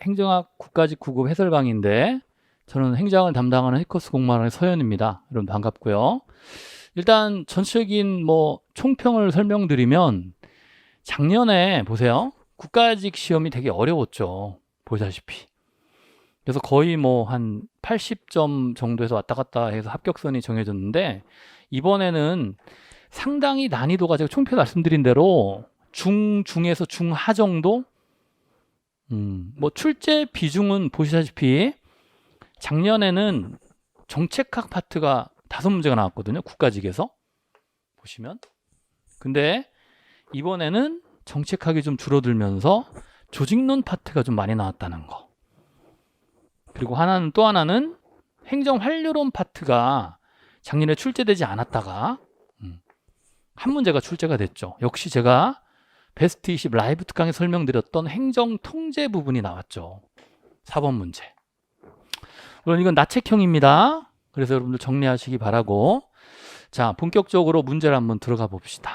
행정학 국가직 9급 해설 강의인데 저는 행정을 담당하는 해커스 공무원의 서현입니다. 여러분 반갑고요. 일단 전체적인 총평을 설명드리면 작년에 보세요. 국가직 시험이 되게 어려웠죠. 보시다시피. 그래서 거의 한 80점 정도에서 왔다 갔다 해서 합격선이 정해졌는데 이번에는 상당히 난이도가 제가 총평 말씀드린 대로 중에서 중하 정도? 출제 비중은 보시다시피 작년에는 정책학 파트가 5문제가 나왔거든요. 국가직에서. 보시면. 근데 이번에는 정책학이 좀 줄어들면서 조직론 파트가 좀 많이 나왔다는 거. 그리고 또 하나는 행정환류론 파트가 작년에 출제되지 않았다가 한 문제가 출제가 됐죠. 역시 제가 베스트 20 라이브 특강에 설명드렸던 행정통제 부분이 나왔죠. 4번 문제. 물론 이건 나책형입니다. 그래서 여러분들 정리하시기 바라고. 자, 본격적으로 문제를 한번 들어가 봅시다.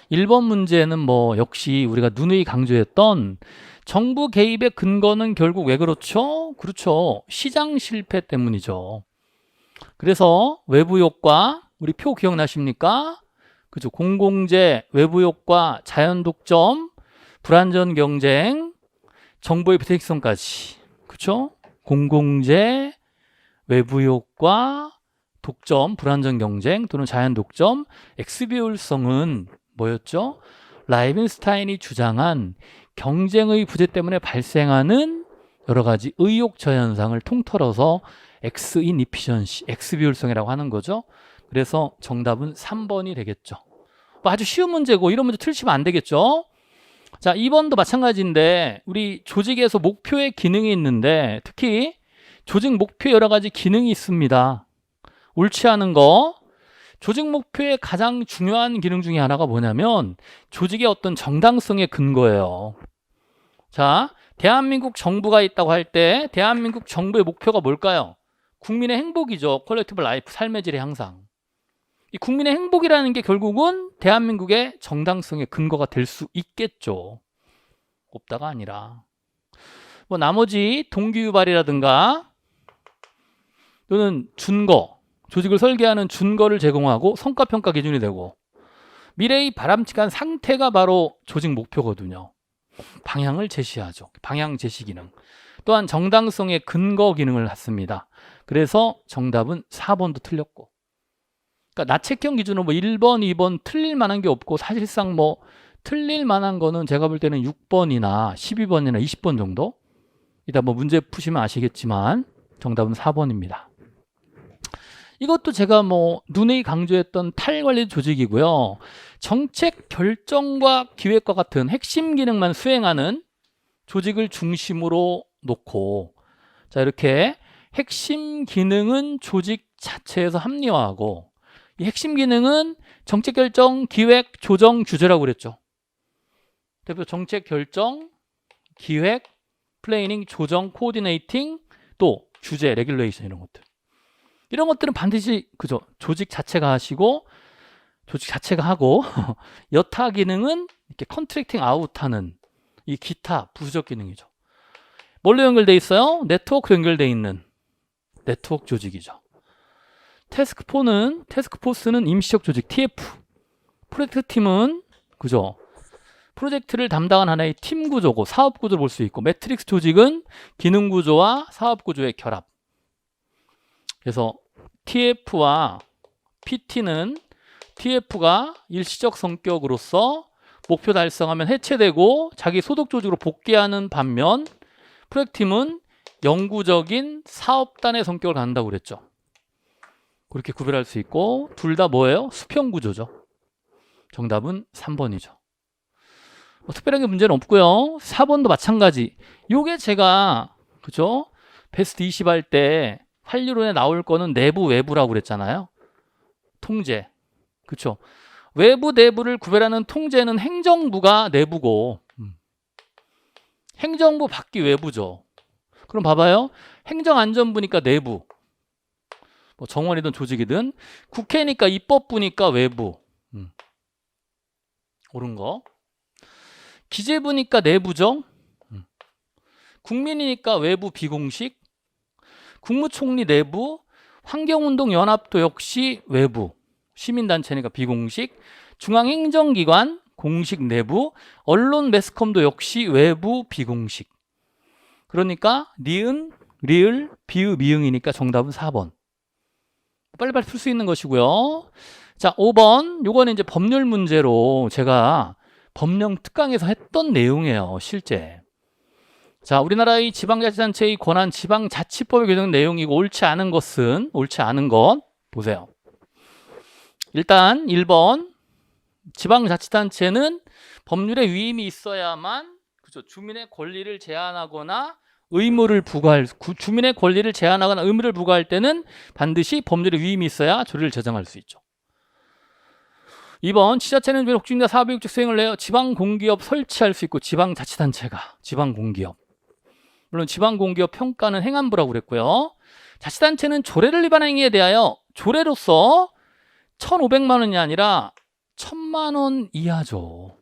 1번 문제는 역시 우리가 누누이 강조했던 정부 개입의 근거는 결국 왜 그렇죠? 그렇죠. 시장 실패 때문이죠. 그래서 외부 효과, 우리 표 기억나십니까? 그죠. 공공재, 외부 효과, 자연 독점, 불안전 경쟁, 정보의 비택성까지. 그렇죠? 공공재, 외부 효과, 독점, 불안전 경쟁 또는 자연 독점, X비율성은 뭐였죠? 라이벤스타인이 주장한 경쟁의 부재 때문에 발생하는 여러 가지 의욕저 현상을 통틀어서 X-inefficiency, X비율성이라고 하는 거죠. 그래서 정답은 3번이 되겠죠. 아주 쉬운 문제고 이런 문제 틀리시면 안 되겠죠. 자, 2번도 마찬가지인데 우리 조직에서 목표의 기능이 있는데 특히 조직 목표에 여러 가지 기능이 있습니다. 옳지 않은 거. 조직 목표의 가장 중요한 기능 중에 하나가 뭐냐면 조직의 어떤 정당성의 근거예요. 자, 대한민국 정부가 있다고 할 때 대한민국 정부의 목표가 뭘까요? 국민의 행복이죠. 퀄리티브 라이프, 삶의 질의 향상. 이 국민의 행복이라는 게 결국은 대한민국의 정당성의 근거가 될 수 있겠죠. 없다가 아니라. 나머지 동기유발이라든가 또는 준거, 조직을 설계하는 준거를 제공하고 성과평가 기준이 되고 미래의 바람직한 상태가 바로 조직 목표거든요. 방향을 제시하죠. 방향 제시 기능. 또한 정당성의 근거 기능을 갖습니다. 그래서 정답은 4번도 틀렸고. 그러니까 나책형 기준으로 1번, 2번 틀릴 만한 게 없고 사실상 틀릴 만한 거는 제가 볼 때는 6번이나 12번이나 20번 정도. 이따 문제 푸시면 아시겠지만 정답은 4번입니다. 이것도 제가 누누이 강조했던 탈관리 조직이고요. 정책 결정과 기획과 같은 핵심 기능만 수행하는 조직을 중심으로 놓고 자, 이렇게 핵심 기능은 조직 자체에서 합리화하고 이 핵심 기능은 정책 결정, 기획, 조정, 규제라고 그랬죠. 대표 정책 결정, 기획, 플래닝, 조정, 코디네이팅, 또 규제, 레귤레이션 이런 것들. 이런 것들은 반드시 그죠. 조직 자체가 하시고 조직 자체가 하고 여타 기능은 이렇게 컨트랙팅 아웃하는 이 기타 부수적 기능이죠. 뭘로 연결돼 있어요? 네트워크 연결돼 있는 네트워크 조직이죠. 태스크포스는 임시적 조직 TF. 프로젝트 팀은 그죠. 프로젝트를 담당한 하나의 팀 구조고 사업 구조를 볼 수 있고 매트릭스 조직은 기능 구조와 사업 구조의 결합. 그래서 TF와 PT는 TF가 일시적 성격으로서 목표 달성하면 해체되고 자기 소속 조직으로 복귀하는 반면 프로젝트팀은 영구적인 사업단의 성격을 갖는다고 그랬죠. 그렇게 구별할 수 있고 둘 다 뭐예요? 수평 구조죠. 정답은 3번이죠. 특별한 게 문제는 없고요. 4번도 마찬가지. 요게 제가 그죠? 베스트 20 할 때 환류론에 나올 거는 내부 외부라고 그랬잖아요. 통제. 그렇죠. 외부 내부를 구별하는 통제는 행정부가 내부고 행정부 밖이 외부죠. 그럼 봐봐요. 행정안전부니까 내부. 정원이든 조직이든 국회니까 입법부니까 외부. 옳은 거. 기재부니까 내부죠. 국민이니까 외부 비공식, 국무총리 내부, 환경운동연합도 역시 외부, 시민단체니까 비공식, 중앙행정기관 공식 내부, 언론 매스컴도 역시 외부 비공식. 그러니까 니은, 리을, 비읍, 미응이니까 정답은 4번. 빨리빨리 풀 수 있는 것이고요. 자, 5번. 요거는 이제 법률 문제로 제가 법령 특강에서 했던 내용이에요, 실제. 자, 우리나라의 지방자치단체의 권한 지방자치법에 규정된 내용이고 옳지 않은 것은, 옳지 않은 것 보세요. 일단 1번. 지방자치단체는 법률에 위임이 있어야만, 그죠, 주민의 권리를 제한하거나 의무를 부과할, 주민의 권리를 제한하거나 의무를 부과할 때는 반드시 법률에 위임이 있어야 조례를 제정할 수 있죠. 2번. 지자체는 혹중자 사업의육적 수행을 내어 지방공기업 설치할 수 있고, 지방자치단체가 지방공기업. 물론 지방공기업 평가는 행안부라고 그랬고요. 자치단체는 조례를 위반한 행위에 대하여 조례로서 1,500만 원이 아니라 1,000만 원 이하죠.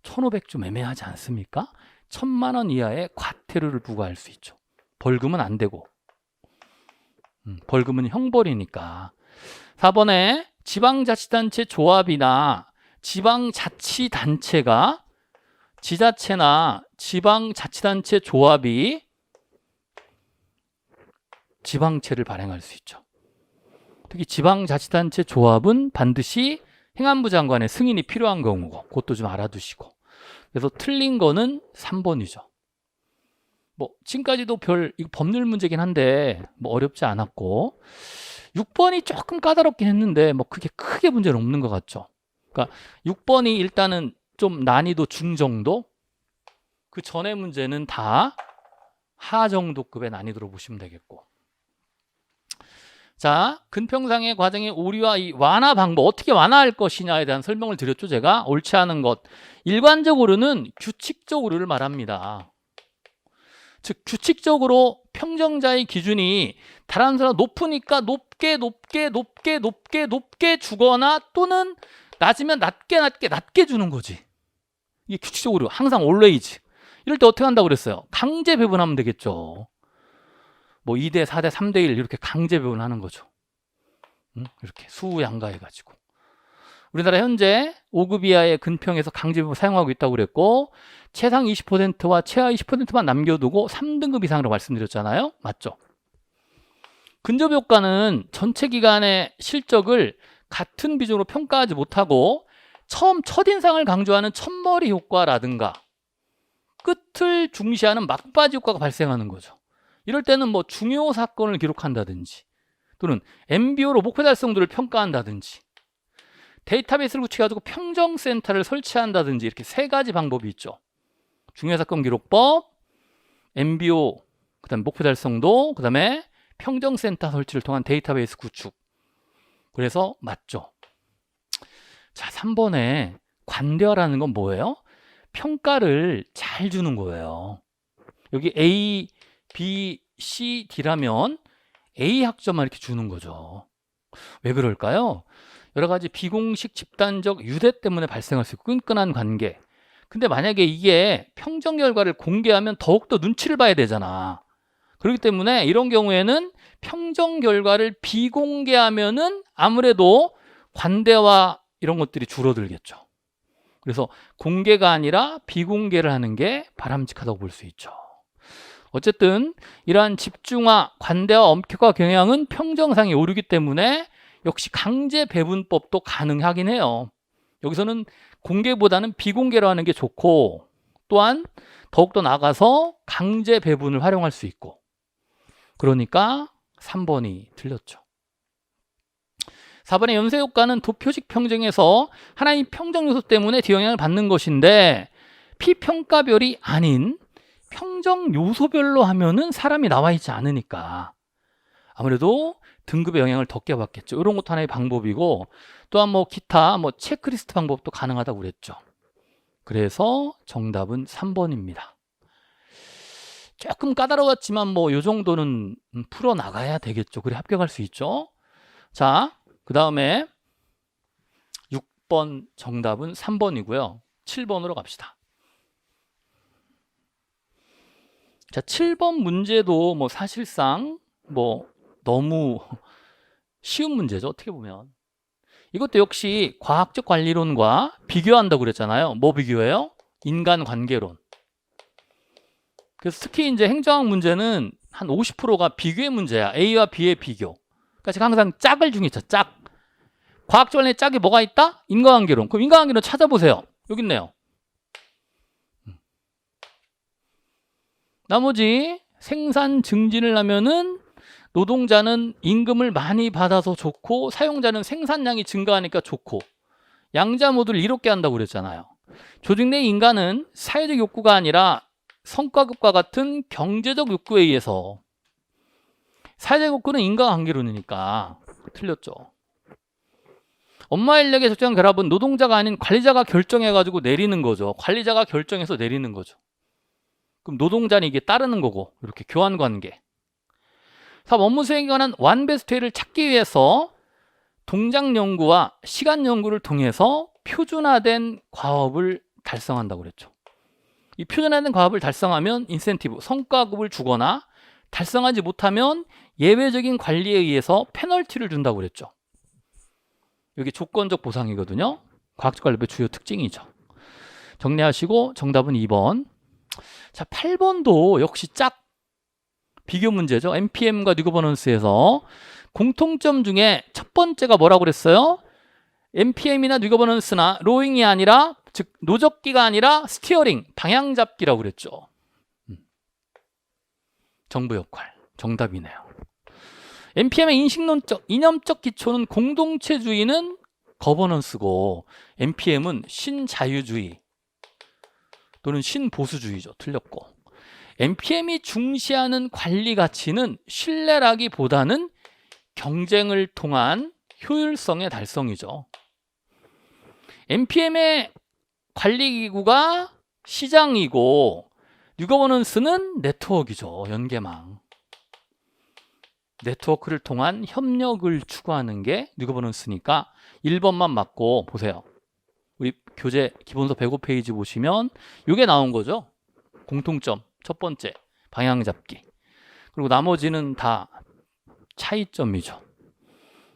1,500 좀 애매하지 않습니까? 1,000만 원 이하의 과태료를 부과할 수 있죠. 벌금은 안 되고. 벌금은 형벌이니까. 4번에 지방자치단체 조합이나 지방자치단체가 지자체나 지방자치단체 조합이 지방채를 발행할 수 있죠. 특히 지방자치단체 조합은 반드시 행안부 장관의 승인이 필요한 경우고, 그것도 좀 알아두시고. 그래서 틀린 거는 3번이죠. 뭐 지금까지도 이거 법률 문제긴 한데 뭐 어렵지 않았고, 6번이 조금 까다롭긴 했는데 뭐 그게 크게 문제는 없는 것 같죠. 그러니까 6번이 일단은 좀 난이도 중정도, 그 전의 문제는 다 하정도급의 난이도로 보시면 되겠고. 자, 근평상의 과정의 오류와 이 완화 방법, 어떻게 완화할 것이냐에 대한 설명을 드렸죠, 제가. 옳지 않은 것. 일관적 오류는 규칙적 오류를 말합니다. 즉, 규칙적으로 평정자의 기준이 다른 사람 높으니까 높게 주거나, 또는 낮으면 낮게 주는 거지. 이게 규칙적 오류. 항상 always. 이럴 때 어떻게 한다고 그랬어요? 강제 배분하면 되겠죠. 뭐 2대, 4대, 3대 1 이렇게 강제 배분하는 거죠. 이렇게 수양가해가지고. 우리나라 현재 5급 이하의 근평에서 강제 배분 사용하고 있다고 그랬고, 최상 20%와 최하 20%만 남겨두고 3등급 이상으로 말씀드렸잖아요. 맞죠? 근접 효과는 전체 기간의 실적을 같은 비중으로 평가하지 못하고 첫인상을 강조하는 첫머리 효과라든가 끝을 중시하는 막바지 효과가 발생하는 거죠. 이럴 때는 뭐 중요 사건을 기록한다든지, 또는 MBO로 목표 달성도를 평가한다든지, 데이터베이스를 구축해가지고 평정센터를 설치한다든지, 이렇게 세 가지 방법이 있죠. 중요 사건 기록법, MBO, 그다음에 목표 달성도, 그다음에 평정센터 설치를 통한 데이터베이스 구축. 그래서 맞죠. 자, 3번에 관대화라는 건 뭐예요? 평가를 잘 주는 거예요. 여기 A, B, C, D라면 A 학점만 이렇게 주는 거죠. 왜 그럴까요? 여러 가지 비공식 집단적 유대 때문에 발생할 수 있고, 끈끈한 관계. 근데 만약에 이게 평정 결과를 공개하면 더욱더 눈치를 봐야 되잖아. 그렇기 때문에 이런 경우에는 평정 결과를 비공개하면은 아무래도 관대화 이런 것들이 줄어들겠죠. 그래서 공개가 아니라 비공개를 하는 게 바람직하다고 볼 수 있죠. 어쨌든 이러한 집중화, 관대화, 엄격화 경향은 평정상의 오류이기 때문에 역시 강제 배분법도 가능하긴 해요. 여기서는 공개보다는 비공개로 하는 게 좋고, 또한 더욱더 나가서 강제 배분을 활용할 수 있고, 그러니까 3번이 틀렸죠. 4번의 연쇄효과는 도표식 평정에서 하나의 평정 요소 때문에 뒤영향을 받는 것인데, 피평가별이 아닌 평정 요소별로 하면은 사람이 나와 있지 않으니까 아무래도 등급의 영향을 더 받겠죠. 이런 것도 하나의 방법이고, 또한 뭐 기타 뭐 체크리스트 방법도 가능하다고 그랬죠. 그래서 정답은 3번입니다. 조금 까다로웠지만 뭐 이 정도는 풀어 나가야 되겠죠. 그래 합격할 수 있죠. 자, 그 다음에 6번 정답은 3번이고요. 7번으로 갑시다. 자, 7번 문제도 뭐 사실상 뭐 너무 쉬운 문제죠. 어떻게 보면. 이것도 역시 과학적 관리론과 비교한다고 그랬잖아요. 뭐 비교해요? 인간관계론. 그래서 특히 이제 행정학 문제는 한 50%가 비교의 문제야. A와 B의 비교. 그러니까 제가 항상 짝을 중요했죠. 짝. 과학적 관련의 짝이 뭐가 있다? 인과관계론. 그럼 인과관계론 찾아보세요. 여기 있네요. 나머지 생산 증진을 하면은 노동자는 임금을 많이 받아서 좋고 사용자는 생산량이 증가하니까 좋고 양자 모두를 이롭게 한다고 그랬잖아요. 조직 내 인간은 사회적 욕구가 아니라 성과급과 같은 경제적 욕구에 의해서 사회적 욕구는 인과관계론이니까 틀렸죠. 엄마 인력의 적정한 결합은 노동자가 아닌 관리자가 결정해가지고 내리는 거죠. 관리자가 결정해서 내리는 거죠. 그럼 노동자는 이게 따르는 거고 이렇게 교환관계. 3. 업무 수행에 관한 완베스트웨이를 찾기 위해서 동작 연구와 시간 연구를 통해서 표준화된 과업을 달성한다고 그랬죠. 이 표준화된 과업을 달성하면 인센티브, 성과급을 주거나 달성하지 못하면 예외적인 관리에 의해서 페널티를 준다고 그랬죠. 여기 조건적 보상이거든요. 과학적 관리의 주요 특징이죠. 정리하시고 정답은 2번. 자, 8번도 역시 짝 비교 문제죠. NPM과 뉴거버넌스에서 공통점 중에 첫 번째가 뭐라고 그랬어요? NPM이나 뉴거버넌스나 로잉이 아니라 즉 노적기가 아니라 스티어링, 방향 잡기라고 그랬죠. 정부 역할. 정답이네요. NPM의 인식론적, 이념적 기초는 공동체주의는 거버넌스고 NPM은 신자유주의 또는 신보수주의죠. 틀렸고. NPM이 중시하는 관리 가치는 신뢰라기보다는 경쟁을 통한 효율성의 달성이죠. NPM의 관리기구가 시장이고 뉴거버넌스는 네트워크이죠. 연계망. 네트워크를 통한 협력을 추구하는 게 뉴거버넌스니까 1번만 맞고 보세요. 우리 교재 기본서 105페이지 보시면 이게 나온 거죠. 공통점 첫 번째 방향 잡기. 그리고 나머지는 다 차이점이죠.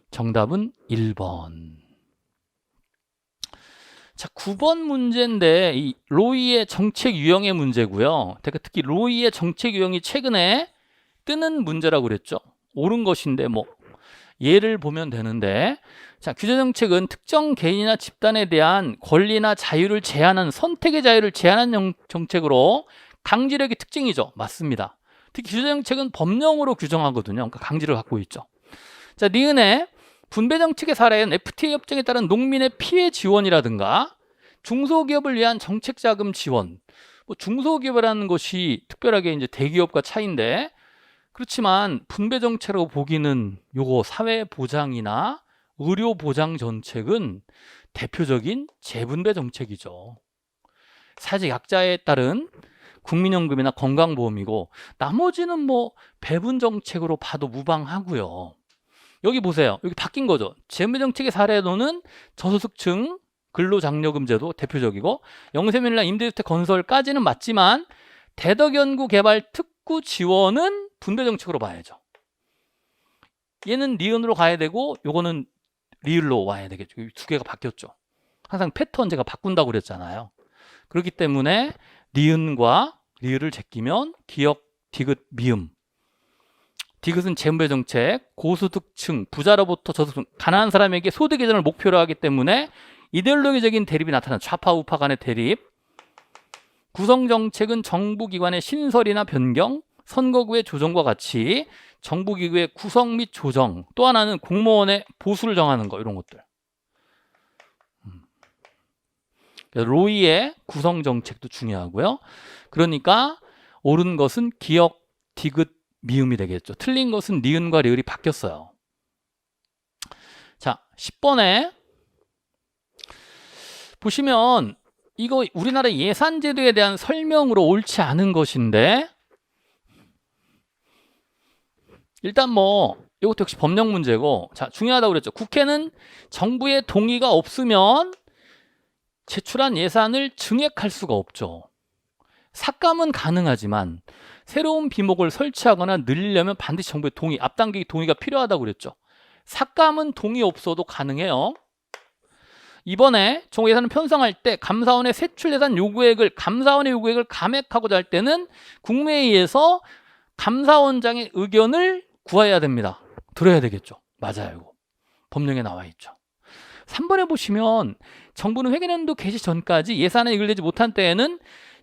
정답은 1번. 자, 9번 문제인데 이 로이의 정책 유형의 문제고요. 특히 로이의 정책 유형이 최근에 뜨는 문제라고 그랬죠. 옳은 것인데 뭐 예를 보면 되는데, 자, 규제 정책은 특정 개인이나 집단에 대한 권리나 자유를 제한한 선택의 자유를 제한한 정책으로 강제력이 특징이죠. 맞습니다. 특히 규제 정책은 법령으로 규정하거든요. 그러니까 강제를 갖고 있죠. 자, 니은의 분배 정책의 사례는 FTA 협정에 따른 농민의 피해 지원이라든가 중소기업을 위한 정책 자금 지원. 뭐 중소기업이라는 것이 특별하게 이제 대기업과 차이인데, 그렇지만 분배 정책으로 보기는 요거 사회 보장이나 의료 보장 정책은 대표적인 재분배 정책이죠. 사회적 약자에 따른 국민연금이나 건강보험이고 나머지는 뭐 배분 정책으로 봐도 무방하고요. 여기 보세요. 여기 바뀐 거죠. 재분배 정책의 사례로는 저소득층 근로장려금제도 대표적이고 영세민이나 임대주택 건설까지는 맞지만 대덕연구개발 특구 지원은 분배 정책으로 봐야죠. 얘는 니은으로 가야 되고 요거는 리을로 와야 되겠죠. 두 개가 바뀌었죠. 항상 패턴 제가 바꾼다고 그랬잖아요. 그렇기 때문에 니은과 리을을 제끼면 기역, 디귿, 미음. 디귿은 재분배 정책, 고소득층, 부자로부터 저소득층, 가난한 사람에게 소득 개선을 목표로 하기 때문에 이데올로기적인 대립이 나타난 좌파 우파 간의 대립. 구성 정책은 정부기관의 신설이나 변경, 선거구의 조정과 같이 정부기구의 구성 및 조정, 또 하나는 공무원의 보수를 정하는 거, 이런 것들. 로이의 구성 정책도 중요하고요. 그러니까 옳은 것은 기역, 디귿, 미음이 되겠죠. 틀린 것은 니은과 리을이 바뀌었어요. 자, 10번에 보시면 이거 우리나라 예산제도에 대한 설명으로 옳지 않은 것인데, 일단 뭐 이것도 역시 법령 문제고, 자, 중요하다고 그랬죠. 국회는 정부의 동의가 없으면 제출한 예산을 증액할 수가 없죠. 삭감은 가능하지만 새로운 비목을 설치하거나 늘리려면 반드시 정부의 동의, 앞당기기 동의가 필요하다고 그랬죠. 삭감은 동의 없어도 가능해요. 이번에 정부 예산을 편성할 때 감사원의 세출 예산 요구액을 감사원의 요구액을 감액하고자 할 때는 국무회의에서 감사원장의 의견을 구해야 됩니다. 들어야 되겠죠. 맞아요. 이거. 법령에 나와 있죠. 3번에 보시면 정부는 회계연도 개시 전까지 예산에 의결되지 못한 때에는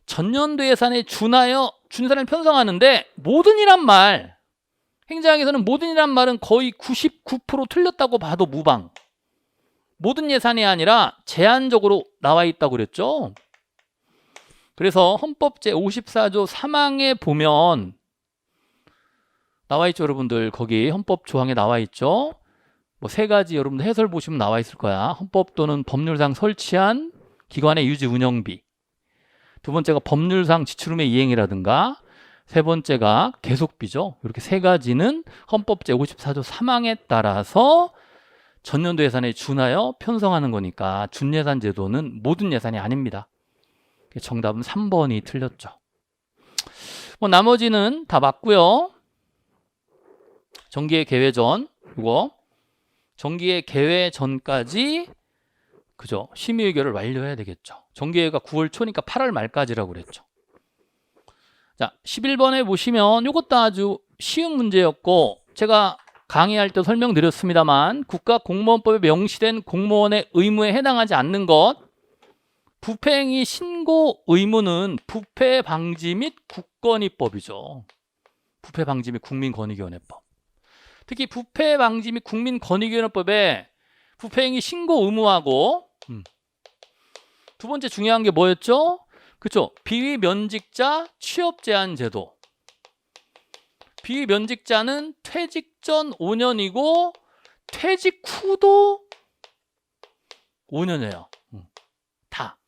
전년도 예산에 준하여 준예산을 편성하는데 모든이란 말, 행정학에서는 모든이란 말은 거의 99% 틀렸다고 봐도 무방. 모든 예산이 아니라 제한적으로 나와 있다고 그랬죠. 그래서 헌법 제54조 3항에 보면 나와 있죠, 여러분들. 거기 헌법 조항에 나와 있죠. 뭐 세 가지 여러분들 해설 보시면 나와 있을 거야. 헌법 또는 법률상 설치한 기관의 유지 운영비. 두 번째가 법률상 지출금의 이행이라든가, 세 번째가 계속비죠. 이렇게 세 가지는 헌법 제54조 3항에 따라서 전년도 예산에 준하여 편성하는 거니까 준예산 제도는 모든 예산이 아닙니다. 정답은 3번이 틀렸죠. 뭐 나머지는 다 맞고요. 정기의 개회 전, 이거 정기의 개회 전까지 그죠? 심의 의결을 완료해야 되겠죠. 정기회가 9월 초니까 8월 말까지라고 그랬죠. 자, 11번에 보시면 이것도 아주 쉬운 문제였고 제가 강의할 때 설명드렸습니다만 국가공무원법에 명시된 공무원의 의무에 해당하지 않는 것, 부패행위 신고 의무는 부패방지 및 국권위법이죠. 부패방지 및 국민권익위원회법. 특히 부패방지 및 국민권익위원회법에 부패행위 신고 의무하고 두 번째 중요한 게 뭐였죠? 그렇죠. 비위면직자 취업제한제도. 비위면직자는 퇴직 전 5년이고 퇴직 후도 5년이에요. 다.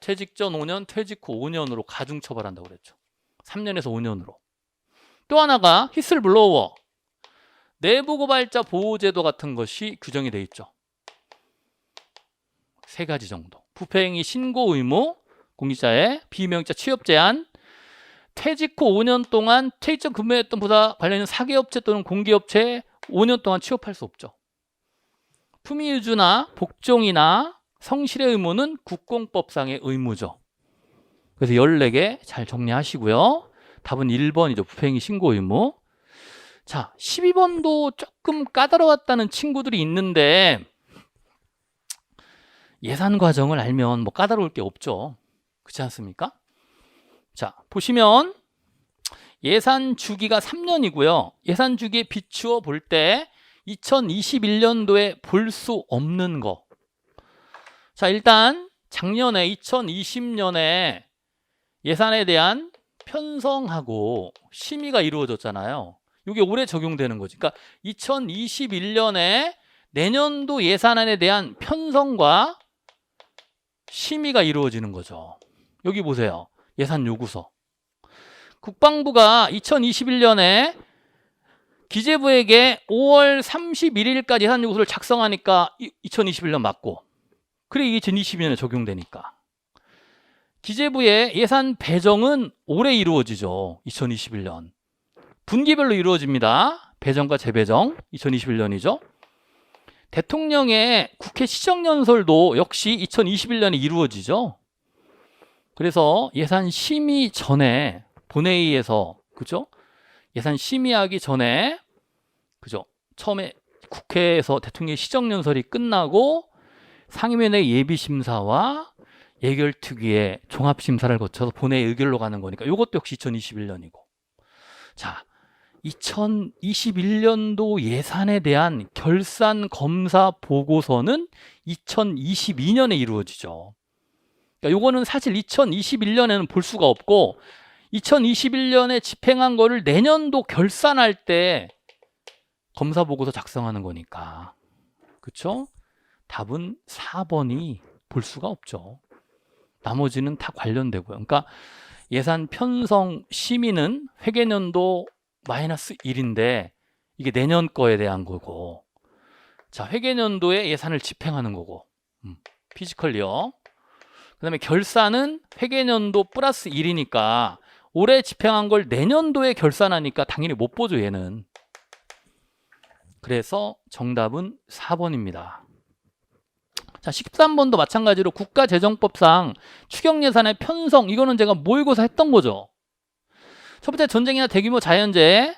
퇴직 전 5년, 퇴직 후 5년으로 가중처벌한다고 그랬죠. 3년에서 5년으로. 또 하나가 히슬블로워. 내부고발자 보호제도 같은 것이 규정이 돼 있죠. 세 가지 정도. 부패행위 신고 의무, 공직자의 비위면직자 취업 제한, 퇴직 후 5년 동안 퇴직 전 근무했던 보다 관련 있는 사기업체 또는 공기업체에 5년 동안 취업할 수 없죠. 품위유주나 복종이나 성실의 의무는 국공법상의 의무죠. 그래서 14개 잘 정리하시고요. 답은 1번이죠. 부패행위 신고 의무. 자, 12번도 조금 까다로웠다는 친구들이 있는데 예산 과정을 알면 뭐 까다로울 게 없죠. 그렇지 않습니까? 자, 보시면 예산 주기가 3년이고요. 예산 주기에 비추어 볼 때 2021년도에 볼 수 없는 거. 자, 일단 작년에 2020년에 예산에 대한 편성하고 심의가 이루어졌잖아요. 이게 올해 적용되는 거지. 그러니까 2021년에 내년도 예산안에 대한 편성과 심의가 이루어지는 거죠. 여기 보세요. 예산 요구서. 국방부가 2021년에 기재부에게 5월 31일까지 예산 요구서를 작성하니까 2021년 맞고, 그래 이게 2022년에 적용되니까. 기재부의 예산 배정은 올해 이루어지죠. 2021년. 분기별로 이루어집니다. 배정과 재배정 2021년이죠. 대통령의 국회 시정연설도 역시 2021년에 이루어지죠. 그래서 예산 심의 전에 본회의에서 그죠? 예산 심의하기 전에 그죠? 처음에 국회에서 대통령의 시정연설이 끝나고 상임위원회 예비심사와 예결특위의 종합심사를 거쳐서 본회의 의결로 가는 거니까 이것도 역시 2021년이고. 자, 2021년도 예산에 대한 결산 검사 보고서는 2022년에 이루어지죠. 그러니까 요거는 사실 2021년에는 볼 수가 없고 2021년에 집행한 거를 내년도 결산할 때 검사 보고서 작성하는 거니까. 그렇죠? 답은 4번이 볼 수가 없죠. 나머지는 다 관련되고요. 그러니까 예산 편성 심의는 회계년도 -1인데 이게 내년 거에 대한 거고, 자, 회계년도에 예산을 집행하는 거고, 피지컬리요. 그 다음에 결산은 회계연도 플러스 1이니까 올해 집행한 걸 내년도에 결산하니까 당연히 못 보죠, 얘는. 그래서 정답은 4번입니다. 자, 13번도 마찬가지로 국가재정법상 추경예산의 편성, 이거는 제가 모의고사 했던 거죠. 첫 번째, 전쟁이나 대규모 자연재해,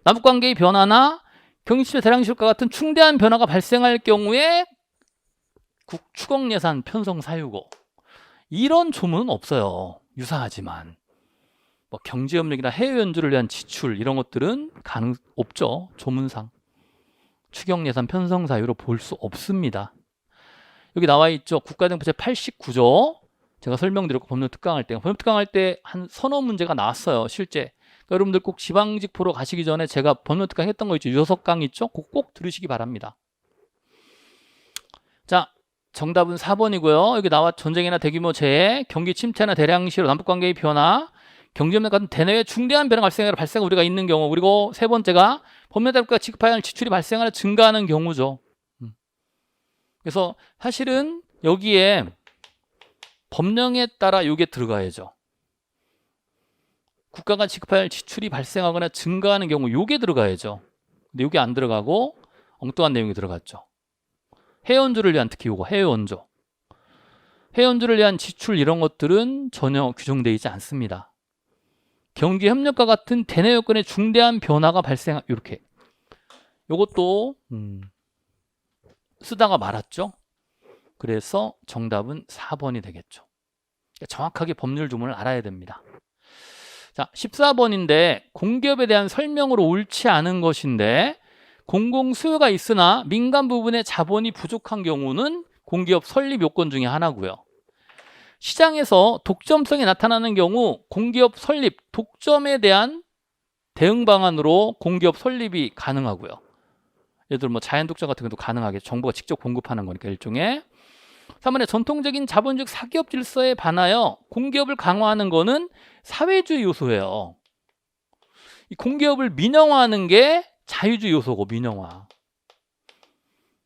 남북관계의 변화나 경기침체 대량실과 같은 충대한 변화가 발생할 경우에 추경예산 편성 사유고, 이런 조문은 없어요. 유사하지만 뭐 경제협력이나 해외 연주를 위한 지출, 이런 것들은 없죠. 조문상 추경예산 편성 사유로 볼 수 없습니다. 여기 나와 있죠. 국가정부 제89조. 제가 설명드렸고, 법률특강할 때 한 서너 문제가 나왔어요. 실제. 그러니까 여러분들 꼭 지방직 보러 가시기 전에 제가 법률특강 했던 거 있죠. 6강 있죠. 그거 꼭 들으시기 바랍니다. 자, 정답은 4번이고요. 여기 나와 전쟁이나 대규모 재해, 경기 침체나 대량시로 남북관계의 변화, 경제협력 같은 대내외 중대한 변화가 발생 우리가 있는 경우, 그리고 세 번째가 법률대로가 지급해야 할 지출이 발생하는 증가하는 경우죠. 그래서 사실은 여기에 법령에 따라 이게 들어가야죠. 국가가 지급해야 할 지출이 발생하거나 증가하는 경우 이게 들어가야죠. 근데 이게 안 들어가고 엉뚱한 내용이 들어갔죠. 해외원조를 위한, 특히 이거 해외원조. 해외원조를 위한 지출, 이런 것들은 전혀 규정되어 있지 않습니다. 경기협력과 같은 대내 여건의 중대한 변화가 이렇게. 이것도 쓰다가 말았죠. 그래서 정답은 4번이 되겠죠. 정확하게 법률 조문을 알아야 됩니다. 자, 14번인데 공기업에 대한 설명으로 옳지 않은 것인데, 공공 수요가 있으나 민간 부분의 자본이 부족한 경우는 공기업 설립 요건 중에 하나고요. 시장에서 독점성이 나타나는 경우 공기업 설립, 독점에 대한 대응 방안으로 공기업 설립이 가능하고요. 예를 들어 뭐 자연 독점 같은 것도 가능하게, 정부가 직접 공급하는 거니까 일종의. 3번에 전통적인 자본주의 사기업 질서에 반하여 공기업을 강화하는 거는 사회주의 요소예요. 이 공기업을 민영화하는 게 자유주의 요소고, 민영화.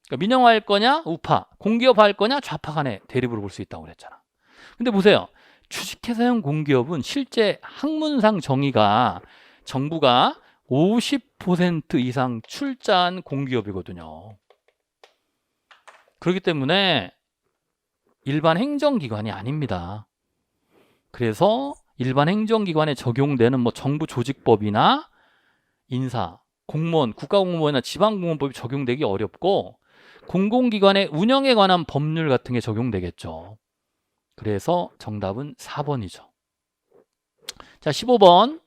그러니까 민영화할 거냐, 우파, 공기업화할 거냐, 좌파 간의 대립으로 볼 수 있다고 그랬잖아. 근데 보세요. 주식회사형 공기업은 실제 학문상 정의가 정부가 50% 이상 출자한 공기업이거든요. 그렇기 때문에 일반 행정기관이 아닙니다. 그래서 일반 행정기관에 적용되는 뭐 정부 조직법이나 인사, 공무원, 국가공무원이나 지방공무원법이 적용되기 어렵고, 공공기관의 운영에 관한 법률 같은 게 적용되겠죠. 그래서 정답은 4번이죠. 자, 15번.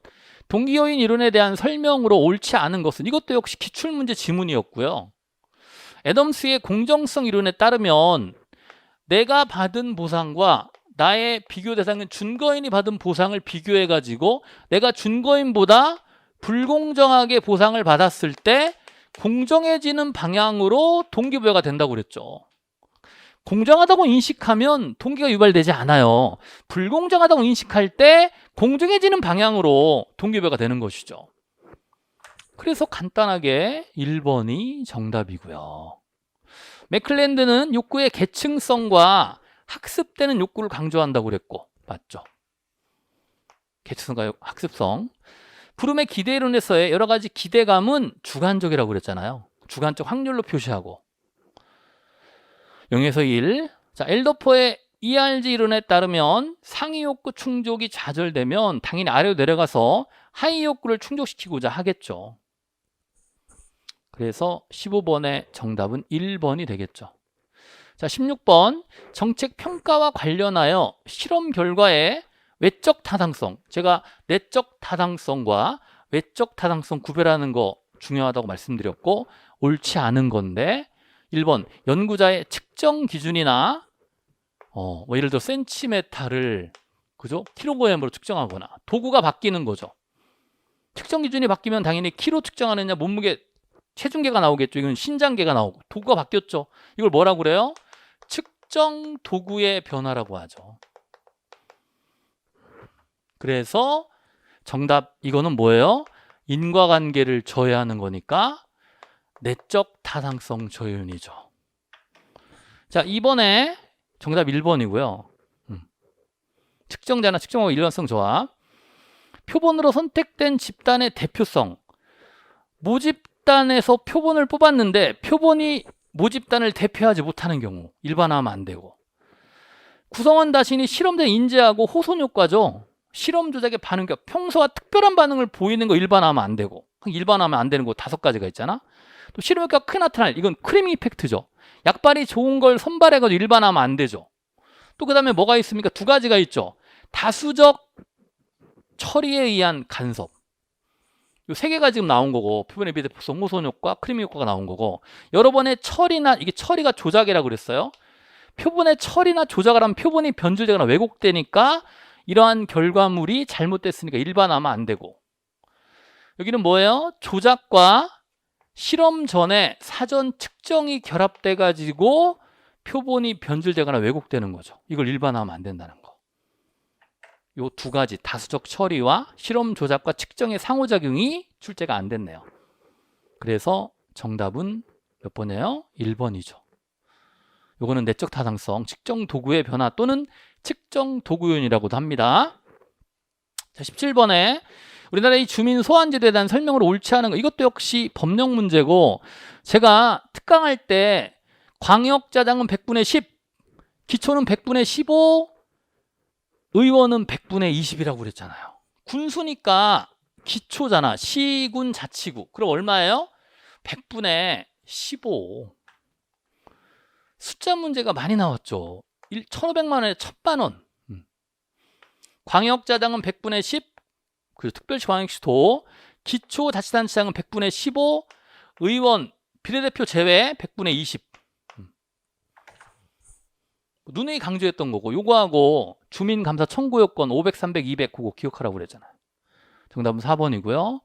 동기요인 이론에 대한 설명으로 옳지 않은 것은, 이것도 역시 기출문제 지문이었고요. 애덤스의 공정성 이론에 따르면 내가 받은 보상과 나의 비교 대상은 준거인이 받은 보상을 비교해가지고 내가 준거인보다 불공정하게 보상을 받았을 때 공정해지는 방향으로 동기부여가 된다고 그랬죠. 공정하다고 인식하면 동기가 유발되지 않아요. 불공정하다고 인식할 때 공정해지는 방향으로 동기부여가 되는 것이죠. 그래서 간단하게 1번이 정답이고요. 맥클랜드는 욕구의 계층성과 학습되는 욕구를 강조한다고 그랬고, 맞죠? 계층성과 학습성. 프룸의 기대이론에서의 여러 가지 기대감은 주관적이라고 그랬잖아요. 주관적 확률로 표시하고. 0에서 1. 자, 엘더퍼의 ERG 이론에 따르면 상위 욕구 충족이 좌절되면 당연히 아래로 내려가서 하위 욕구를 충족시키고자 하겠죠. 그래서 15번의 정답은 1번이 되겠죠. 자, 16번. 정책 평가와 관련하여 실험 결과의 외적 타당성. 제가 내적 타당성과 외적 타당성 구별하는 거 중요하다고 말씀드렸고, 옳지 않은 건데, 1번. 연구자의 측정 기준이나 뭐 예를 들어 센티메타를 그죠? 킬로그램으로 측정하거나 도구가 바뀌는 거죠. 측정 기준이 바뀌면 당연히 키로 측정하느냐, 몸무게 체중계가 나오겠죠. 이건 신장계가 나오고 도구가 바뀌었죠. 이걸 뭐라고 그래요? 측정 도구의 변화라고 하죠. 그래서 정답 이거는 뭐예요? 인과관계를 저해하는 거니까 내적 타당성 저해윤이죠. 자, 이번에 정답 1번이고요. 측정자나 측정하고 일관성 조합. 표본으로 선택된 집단의 대표성. 모집단에서 표본을 뽑았는데 표본이 모집단을 대표하지 못하는 경우 일반화하면 안 되고, 구성원 자신이 실험자를 인지하고 호손 효과죠. 실험 조작의 반응, 평소와 특별한 반응을 보이는 거 일반화하면 안 되고, 일반화하면 안 되는 거 5가지가 있잖아. 또 실험 효과가 크게 나타날, 이건 크리밍 이펙트죠. 약발이 좋은 걸 선발해가지고 일반화하면 안 되죠. 또 그 다음에 뭐가 있습니까? 2가지가 있죠. 다수적 처리에 의한 간섭. 이 3개가 지금 나온 거고, 표본의 비대표성, 호손 효과, 크리밍 효과가 나온 거고, 여러 번의 처리나, 이게 처리가 조작이라고 그랬어요. 표본의 처리나 조작을 하면 표본이 변질되거나 왜곡되니까 이러한 결과물이 잘못됐으니까 일반화하면 안 되고, 여기는 뭐예요? 조작과 실험 전에 사전 측정이 결합돼 가지고 표본이 변질되거나 왜곡되는 거죠. 이걸 일반화하면 안 된다는 거. 요 2가지, 다수적 처리와 실험 조작과 측정의 상호작용이 출제가 안 됐네요. 그래서 정답은 몇 번이에요? 1번이죠. 요거는 내적 타당성, 측정 도구의 변화 또는 측정 도구 요인이라고도 합니다. 자, 17번에 우리나라의 주민 소환제도에 대한 설명으로 옳지 않은 거, 이것도 역시 법령 문제고, 제가 특강할 때 광역자장은 100분의 10, 기초는 100분의 15, 의원은 100분의 20이라고 그랬잖아요. 군수니까 기초잖아. 시군 자치구. 그럼 얼마예요? 100분의 15. 숫자 문제가 많이 나왔죠. 1,500만 원에 1,000만 원. 광역자장은 100분의 10, 그리고 특별시광역시도, 기초자치단체장은 100분의 15, 의원, 비례대표 제외 100분의 20. 누누이 강조했던 거고, 요거하고 주민감사 청구요건 500, 300, 200 그거 기억하라고 그랬잖아요. 정답은 4번이고요.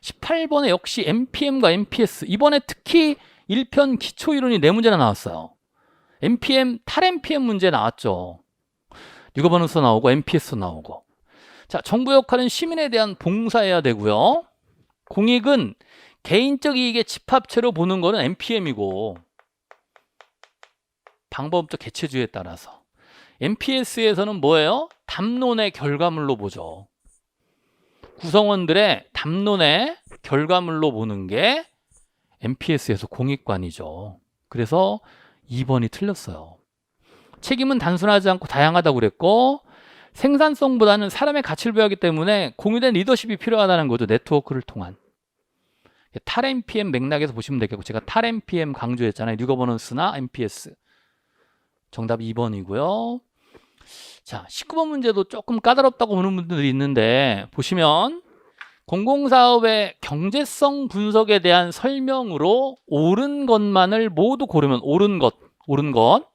18번에 역시 MPM과 MPS. 이번에 특히 1편 기초이론이 4문제나 나왔어요. MPM, 탈MPM 문제 나왔죠. 뉴거버넌스 나오고 MPS 나오고. 자, 정부 역할은 시민에 대한 봉사해야 되고요. 공익은 개인적 이익의 집합체로 보는 거는 MPM이고, 방법적 개체주의에 따라서. MPS에서는 뭐예요? 담론의 결과물로 보죠. 구성원들의 담론의 결과물로 보는 게 MPS에서 공익관이죠. 그래서 2번이 틀렸어요. 책임은 단순하지 않고 다양하다고 그랬고, 생산성보다는 사람의 가치를 부여하기 때문에 공유된 리더십이 필요하다는 거죠. 네트워크를 통한. 탈MPM 맥락에서 보시면 되겠고, 제가 탈MPM 강조했잖아요. 뉴거버넌스나 MPS. 정답 2번이고요. 자, 19번 문제도 조금 까다롭다고 보는 분들이 있는데, 보시면 공공사업의 경제성 분석에 대한 설명으로 옳은 것만을 모두 고르면 옳은 것.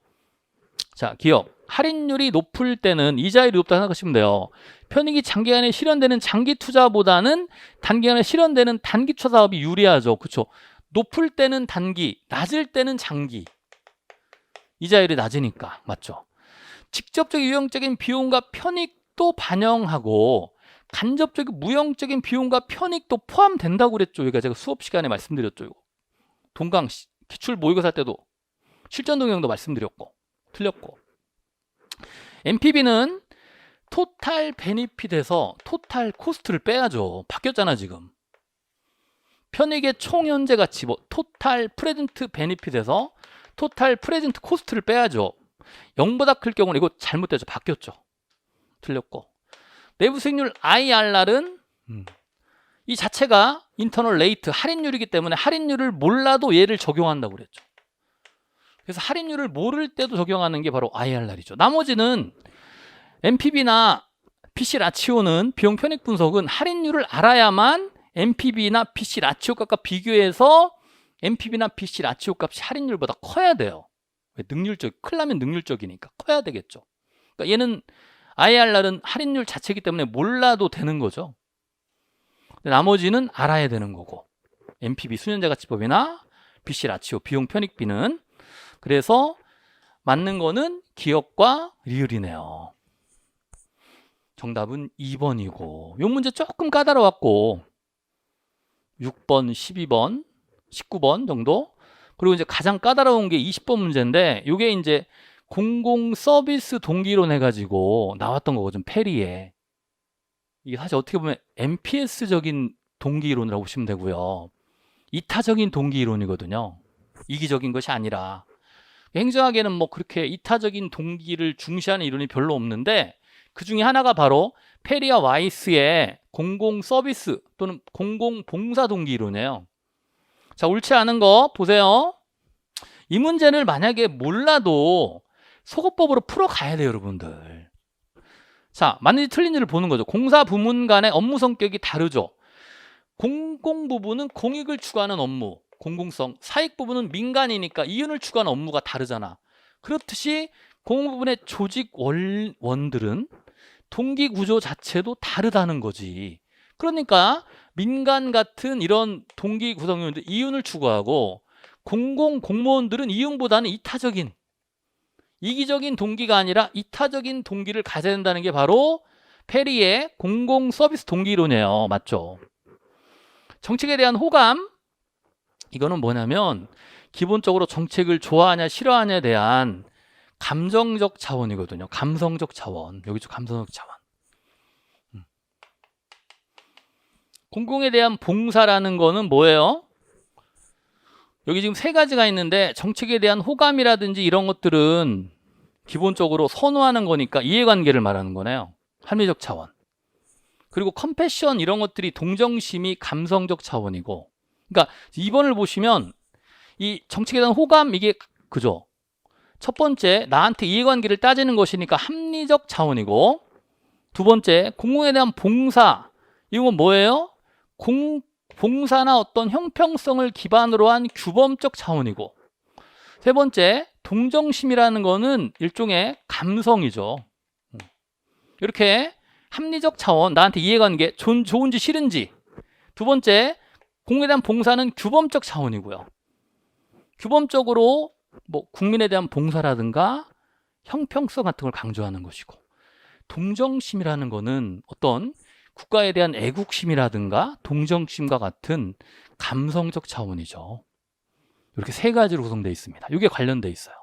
자, 기억. 할인율이 높을 때는 이자율이 높다고 생각하시면 돼요. 편익이 장기간에 실현되는 장기 투자보다는 단기간에 실현되는 단기 투자 사업이 유리하죠. 그렇죠? 높을 때는 단기, 낮을 때는 장기. 이자율이 낮으니까. 맞죠? 직접적 유형적인 비용과 편익도 반영하고 간접적인 무형적인 비용과 편익도 포함된다고 그랬죠. 여기가 제가 수업 시간에 말씀드렸죠. 동강 기출 모의고사 때도 실전 동영도 말씀드렸고 틀렸고. NPV는 토탈 베니핏에서 토탈 코스트를 빼야죠. 바뀌었잖아 지금. 편익의 총 현재 가치, 토탈 프레젠트 베니핏에서 토탈 프레젠트 코스트를 빼야죠. 0보다 클 경우는 이거 잘못되죠. 바뀌었죠. 틀렸고. 내부 수익률 IRR은 이 자체가 인터널 레이트 할인율이기 때문에 할인율을 몰라도 얘를 적용한다고 그랬죠. 그래서 할인율을 모를 때도 적용하는 게 바로 IRR이죠. 나머지는 NPV나 PC 라치오는 비용 편익 분석은 할인율을 알아야만 NPV나 PC 라치오 값과 비교해서 NPV나 PC 라치오 값이 할인율보다 커야 돼요. 왜? 클라면 능률적이니까 커야 되겠죠. 그러니까 얘는 IRR은 할인율 자체이기 때문에 몰라도 되는 거죠. 나머지는 알아야 되는 거고, NPV 수년자가치법이나 PC 라치오 비용 편익비는. 그래서 맞는 거는 기억과 리을이네요. 정답은 2번이고, 이 문제 조금 까다로웠고 6번, 12번, 19번 정도. 그리고 이제 가장 까다로운 게 20번 문제인데, 이게 이제 공공 서비스 동기론 해가지고 나왔던 거거든, 페리에. 이게 사실 어떻게 보면 MPS적인 동기이론이라고 보시면 되고요. 이타적인 동기이론이거든요. 이기적인 것이 아니라. 행정학에는 뭐 그렇게 이타적인 동기를 중시하는 이론이 별로 없는데 그 중에 하나가 바로 페리와 와이스의 공공 서비스 또는 공공 봉사 동기 이론이에요. 자, 옳지 않은 거 보세요. 이 문제를 만약에 몰라도 소거법으로 풀어가야 돼요, 여러분들. 자, 맞는지 틀린지를 보는 거죠. 공사 부문 간의 업무 성격이 다르죠. 공공 부분은 공익을 추구하는 업무, 공공성, 사익 부분은 민간이니까 이윤을 추구하는 업무가 다르잖아. 그렇듯이 공공 부분의 조직 원들은 동기 구조 자체도 다르다는 거지. 그러니까 민간 같은 이런 동기 구성원들 이윤을 추구하고 공공 공무원들은 이윤보다는 이타적인, 이기적인 동기가 아니라 이타적인 동기를 가져야 된다는 게 바로 페리의 공공 서비스 동기론이에요. 맞죠? 정책에 대한 호감, 이거는 뭐냐면 기본적으로 정책을 좋아하냐 싫어하냐에 대한 감정적 차원이거든요. 감성적 차원. 여기서 감성적 차원. 공공에 대한 봉사라는 거는 뭐예요? 여기 지금 세 가지가 있는데 정책에 대한 호감이라든지 이런 것들은 기본적으로 선호하는 거니까 이해관계를 말하는 거네요. 합리적 차원. 그리고 컴패션 이런 것들이 동정심이 감성적 차원이고, 그러니까 2번을 보시면 이 정책에 대한 호감, 이게 그죠? 첫 번째, 나한테 이해관계를 따지는 것이니까 합리적 차원이고, 두 번째, 공공에 대한 봉사, 이건 뭐예요? 봉사나 어떤 형평성을 기반으로 한 규범적 차원이고, 세 번째, 동정심이라는 거는 일종의 감성이죠. 이렇게 합리적 차원, 나한테 이해관계, 좋은지 싫은지. 두 번째, 공공에 대한 봉사는 규범적 차원이고요. 규범적으로 뭐 국민에 대한 봉사라든가 형평성 같은 걸 강조하는 것이고, 동정심이라는 거는 어떤 국가에 대한 애국심이라든가 동정심과 같은 감성적 차원이죠. 이렇게 세 가지로 구성되어 있습니다. 이게 관련되어 있어요.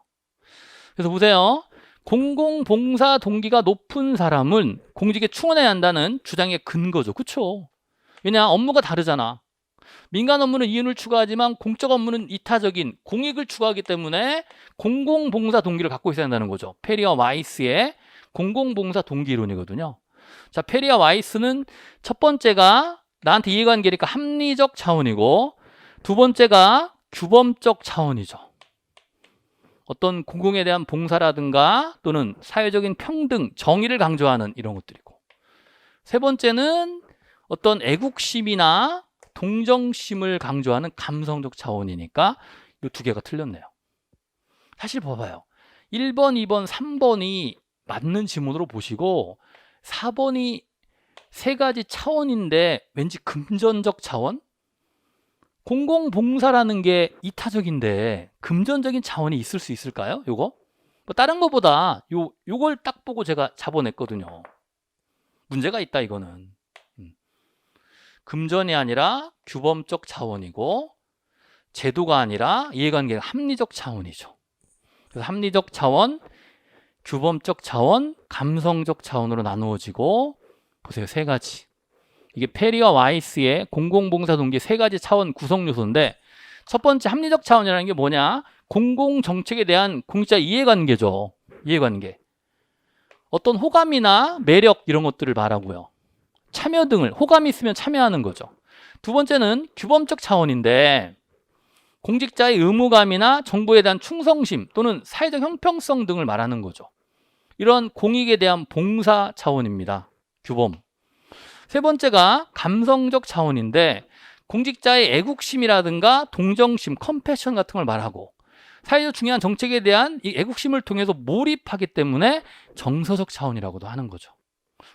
그래서 보세요. 공공봉사 동기가 높은 사람은 공직에 충원해야 한다는 주장의 근거죠. 그렇죠? 왜냐? 업무가 다르잖아. 민간 업무는 이윤을 추구하지만 공적 업무는 이타적인 공익을 추구하기 때문에 공공봉사 동기를 갖고 있어야 한다는 거죠. 페리와 와이스의 공공봉사 동기론이거든요. 자, 페리와 와이스는 첫 번째가 나한테 이해관계니까 합리적 차원이고, 두 번째가 규범적 차원이죠. 어떤 공공에 대한 봉사라든가 또는 사회적인 평등, 정의를 강조하는 이런 것들이고, 세 번째는 어떤 애국심이나 동정심을 강조하는 감성적 차원이니까 이 두 개가 틀렸네요. 사실 봐봐요. 1번, 2번, 3번이 맞는 지문으로 보시고 4번이 세 가지 차원인데 왠지 금전적 차원? 공공봉사라는 게 이타적인데 금전적인 차원이 있을 수 있을까요? 요거? 뭐 다른 거보다 요걸 딱 보고 제가 잡아냈거든요. 문제가 있다, 이거는. 금전이 아니라 규범적 차원이고, 제도가 아니라 이해관계가 합리적 차원이죠. 그래서 합리적 차원, 규범적 차원, 감성적 차원으로 나누어지고, 보세요, 세 가지. 이게 페리와 와이스의 공공봉사 동기 세 가지 차원 구성 요소인데, 첫 번째 합리적 차원이라는 게 뭐냐? 공공정책에 대한 공직자 이해관계죠. 이해관계. 어떤 호감이나 매력 이런 것들을 말하고요. 참여 등을, 호감이 있으면 참여하는 거죠. 두 번째는 규범적 차원인데, 공직자의 의무감이나 정부에 대한 충성심 또는 사회적 형평성 등을 말하는 거죠. 이런 공익에 대한 봉사 차원입니다. 규범. 세 번째가 감성적 차원인데, 공직자의 애국심이라든가 동정심, 컴패션 같은 걸 말하고, 사회적 중요한 정책에 대한 이 애국심을 통해서 몰입하기 때문에 정서적 차원이라고도 하는 거죠.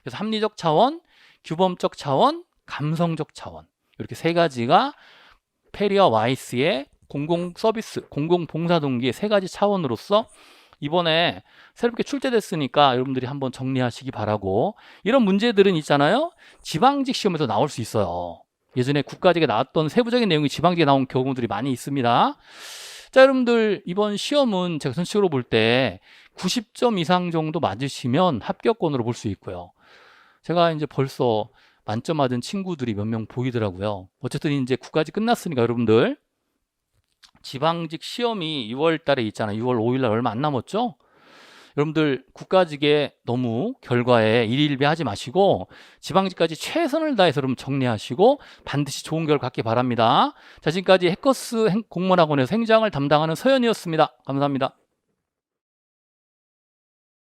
그래서 합리적 차원, 규범적 차원, 감성적 차원, 이렇게 세 가지가 페리와 와이스의 공공 서비스, 공공 봉사 동기의 세 가지 차원으로서 이번에 새롭게 출제됐으니까 여러분들이 한번 정리하시기 바라고, 이런 문제들은 있잖아요. 지방직 시험에서 나올 수 있어요. 예전에 국가직에 나왔던 세부적인 내용이 지방직에 나온 경우들이 많이 있습니다. 자, 여러분들 이번 시험은 제가 전체적으로 볼 때 90점 이상 정도 맞으시면 합격권으로 볼 수 있고요. 제가 이제 벌써 만점 맞은 친구들이 몇 명 보이더라고요. 어쨌든 이제 국가직 끝났으니까 여러분들 지방직 시험이 6월 달에 있잖아요. 6월 5일 날 얼마 안 남았죠? 여러분들 국가직에 너무 결과에 일희일비하지 마시고 지방직까지 최선을 다해서 여러분 정리하시고 반드시 좋은 결과 갖기 바랍니다. 자, 지금까지 해커스 공무원학원에서 행정을 담당하는 서현이었습니다. 감사합니다.